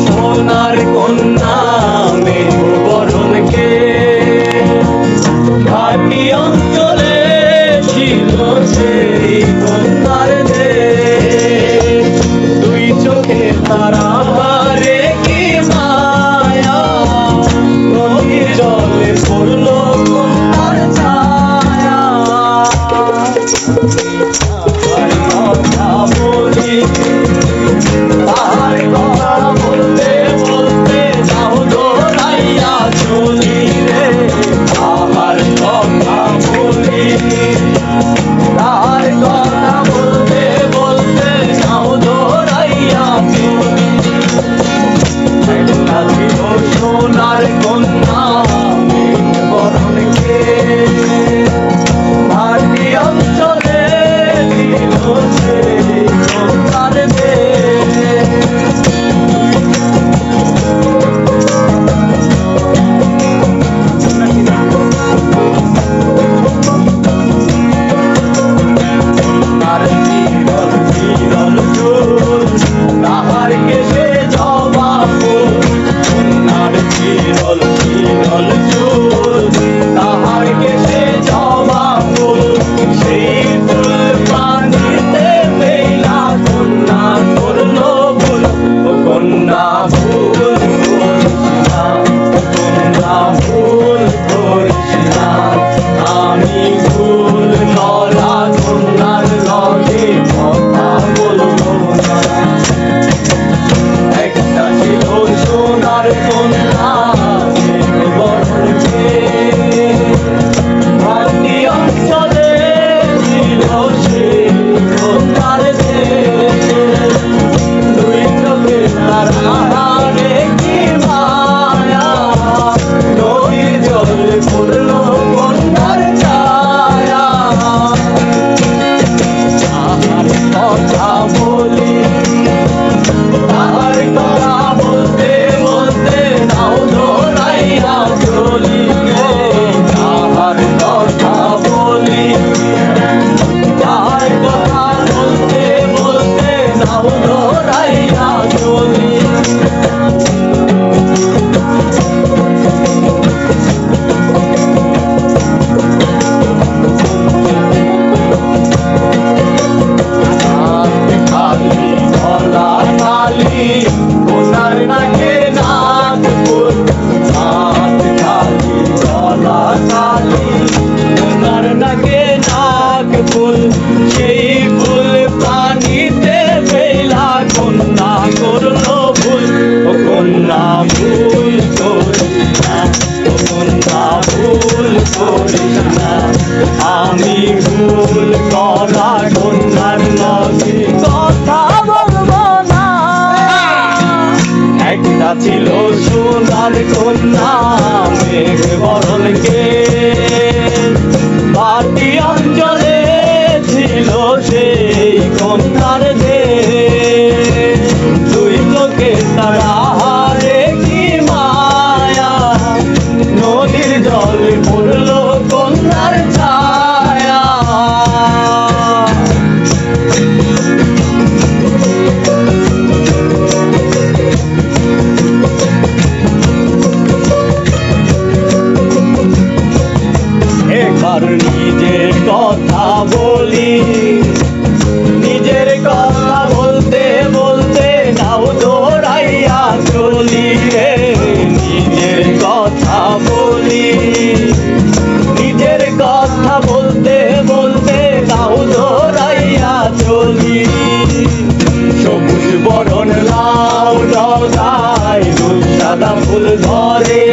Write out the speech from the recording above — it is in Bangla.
সোনার কন্যা মেঘবরণকে ঘাটি অঞ্চলে ছিল সেই কন্যার দেশ। দুই চোখে তারা হারে কি মায়া, নদীর জলে পড়ল কন্যার ছায়া। কথা বলি তার কথা বলতে বলতে যাও দৌড়াইয়া চলি রে। আমার কথা বলি তার কথা বলতে বলতে যাও দৌড়াইয়া চলি। একটা ছিল সোনার কন্যা মেঘবরণকে ঘাটি অঞ্চলে ছিল সেই কন্যার দেশ। তার বিরল বিরল চুল, তাহার কেশে জবা ফুল। কন্যার বিরল বিরল চুল, তাহার কেশে জবা ফুল। সেই ফুল পানিতে মেলা কন্যা করল ভুল। ও কন্যা ভুল করিস না, কন্যা ভুল করিস না। আমি ভুল করা কন্যার লগে কথা বলবো না। একটা ছিল সোনার কন্যা মেঘবরণকে ঘাটি অঞ্চলে ছিল সেই কন্যার দেশ। দুই চোখে তারা হারে কি মায়া, নদীর জলে পড়ল কন্যার ছায়া। তাহার কথা বলি তাহার কথা বলতে বলতে নাও দৌড়াইয়া চলি গে। তাহার কথা বলি তাহার কথা বলতে বলতে নাও দৌড়াইয়া চলি। খালি গলা খালি কন্যার নাকে নাক ফুল। হাত খালি গলা খালি কন্যার নাকে নাক ফুল। সেই ফুল পানিতে ফেলা কন্যা করল ভুল। ও কন্যা ভুল করিস না, ও কন্যা ভুল করিস না। আমি ভুল করা কন্যার লগে কথা বলবো না। একটা ছিল সোনার কন্যা মেঘবরণকে ঘাটি অঞ্চলে ছিল সেই কন্যার দেশ। দুই চোখে তারা হারে কি মায়া, নদীর জলে পড়ল কন্যার ছায়া। এবার নিজের কথা বলি, নিজের কথা বলতে বলতে নাও দৌড়াইয়া চলি রে। নিজের কথা বলি নিজের কথা বলতে বলতে নাও দৌড়াইয়া চলি। সবুজ বরণ লাউ লতায় দুল সাদা ফুল ধরে।